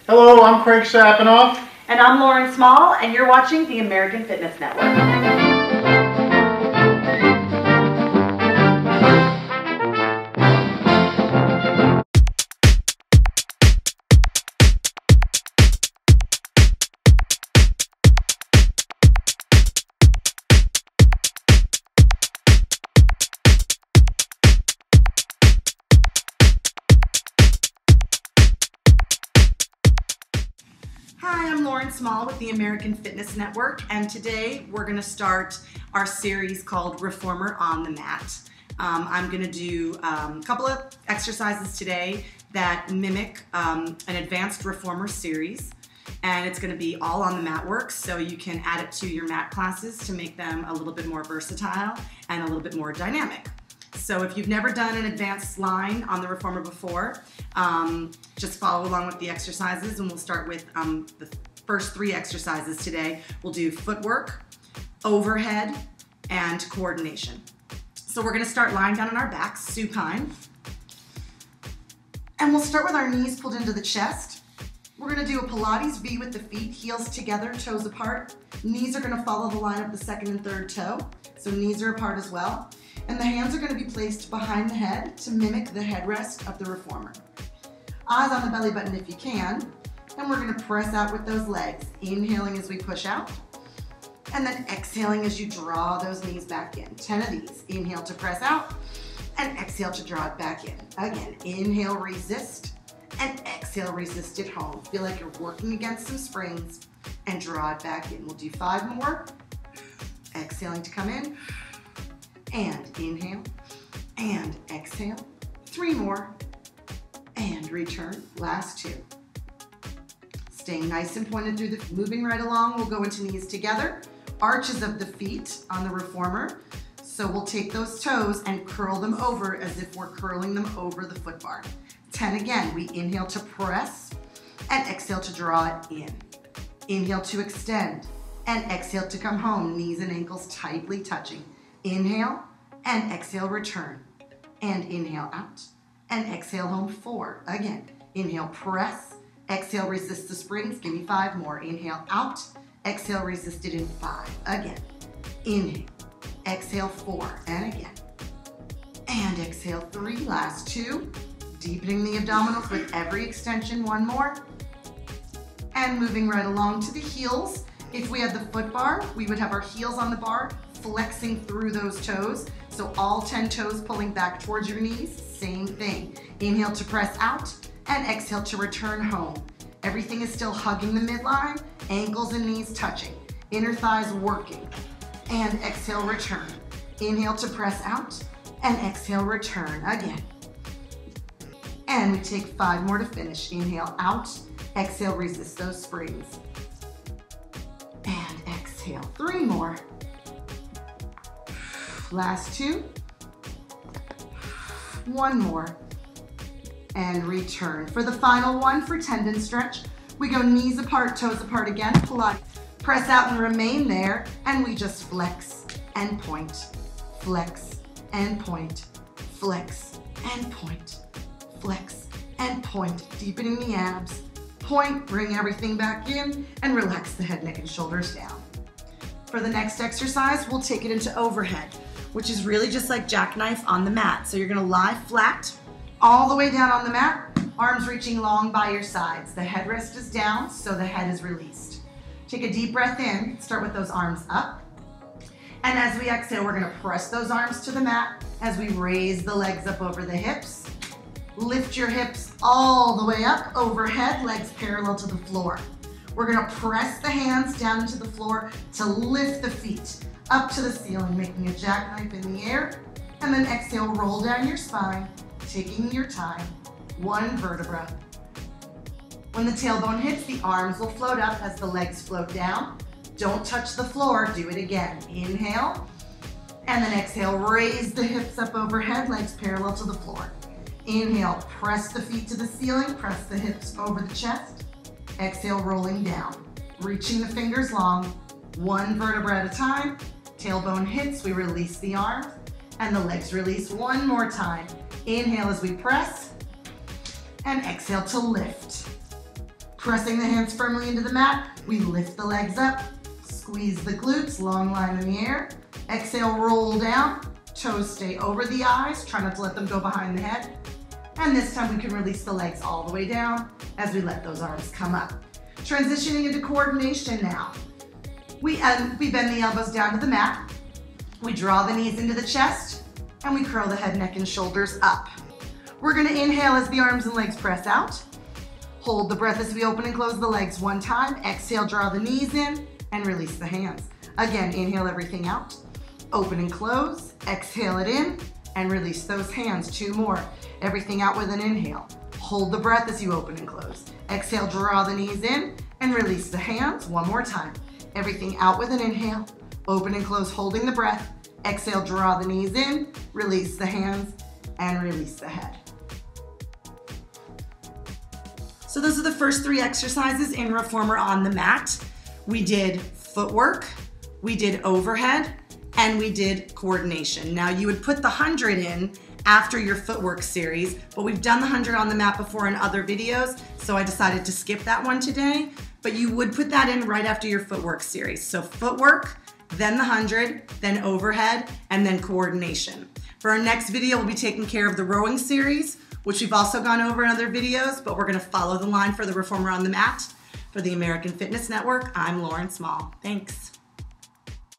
Hello, I'm Craig Sapinoff. And I'm Lauren Small, and you're watching the American Fitness Network. Hi, I'm Lauren Small with the American Fitness Network, and today we're going to start our series called Reformer on the Mat. I'm going to do a couple of exercises today that mimic an advanced reformer series, and it's going to be all on the mat work, so you can add it to your mat classes to make them a little bit more versatile and a little bit more dynamic. So if you've never done an advanced line on the reformer before, just follow along with the exercises, and we'll start with the first three exercises today. We'll do footwork, overhead, and coordination. So we're going to start lying down on our backs, supine. And we'll start with our knees pulled into the chest. We're going to do a Pilates V with the feet, heels together, toes apart. Knees are going to follow the line of the second and third toe, so knees are apart as well. And the hands are going to be placed behind the head to mimic the headrest of the reformer. Eyes on the belly button if you can, and we're going to press out with those legs, inhaling as we push out, and then exhaling as you draw those knees back in. 10 of these. Inhale to press out, and exhale to draw it back in. Again, inhale, resist, and exhale, resist it home. Feel like you're working against some springs, and draw it back in. We'll do 5 more. Exhaling to come in, and inhale, and exhale. 3 more, and return. Last 2. Staying nice and pointed through the, moving right along, we'll go into knees together, arches of the feet on the reformer. So we'll take those toes and curl them over as if we're curling them over the foot bar. 10 again, we inhale to press, and exhale to draw it in. Inhale to extend, and exhale to come home, knees and ankles tightly touching. Inhale, and exhale, return, and inhale out, and exhale home. 4. Again, inhale, press, exhale, resist the springs. Give me 5 more. Inhale, out, exhale, resist it in 5. Again, inhale, exhale, 4, and again, and exhale, 3. Last 2. Deepening the abdominals with every extension. 1 more, and moving right along to the heels. If we had the foot bar, we would have our heels on the bar, flexing through those toes. So all 10 toes pulling back towards your knees, same thing. Inhale to press out, and exhale to return home. Everything is still hugging the midline, ankles and knees touching, inner thighs working, and exhale, return. Inhale to press out, and exhale, return again. And we take 5 more to finish. Inhale, out, exhale, resist those springs. And exhale, 3 more. Last 2. 1 more. And return. For the final one, for tendon stretch, we go knees apart, toes apart again, Pilates. Press out and remain there, and we just flex and point, flex and point, flex and point, flex and point, deepening the abs. Point, bring everything back in, and relax the head, neck, and shoulders down. For the next exercise, we'll take it into overhead, which is really just like jackknife on the mat. So you're gonna lie flat, all the way down on the mat, arms reaching long by your sides. The headrest is down, so the head is released. Take a deep breath in, start with those arms up. And as we exhale, we're gonna press those arms to the mat as we raise the legs up over the hips. Lift your hips all the way up, overhead, legs parallel to the floor. We're gonna press the hands down into the floor to lift the feet up to the ceiling, making a jackknife in the air. And then exhale, roll down your spine, taking your time, 1 vertebra. When the tailbone hits, the arms will float up as the legs float down. Don't touch the floor, do it again. Inhale, and then exhale, raise the hips up overhead, legs parallel to the floor. Inhale, press the feet to the ceiling, press the hips over the chest. Exhale, rolling down, reaching the fingers long, 1 vertebra at a time. Tailbone hits, we release the arms, and the legs release 1 more time. Inhale as we press, and exhale to lift. Pressing the hands firmly into the mat, we lift the legs up, squeeze the glutes, long line in the air. Exhale, roll down, toes stay over the eyes, try not to let them go behind the head. And this time we can release the legs all the way down as we let those arms come up. Transitioning into coordination now. We bend the elbows down to the mat. We draw the knees into the chest and we curl the head, neck, and shoulders up. We're gonna inhale as the arms and legs press out. Hold the breath as we open and close the legs one time. Exhale, draw the knees in and release the hands. Again, inhale everything out. Open and close, exhale it in and release those hands. Two more. Everything out with an inhale. Hold the breath as you open and close. Exhale, draw the knees in and release the hands. One more time. Everything out with an inhale. Open and close, holding the breath. Exhale, draw the knees in, release the hands, and release the head. So those are the first 3 exercises in Reformer on the mat. We did footwork, we did overhead, and we did coordination. Now you would put the 100 in after your footwork series, but we've done the 100 on the mat before in other videos, so I decided to skip that one today. But you would put that in right after your footwork series. So footwork, then the 100, then overhead, and then coordination. For our next video, we'll be taking care of the rowing series, which we've also gone over in other videos, but we're gonna follow the line for the Reformer on the mat. For the American Fitness Network, I'm Lauren Small. Thanks.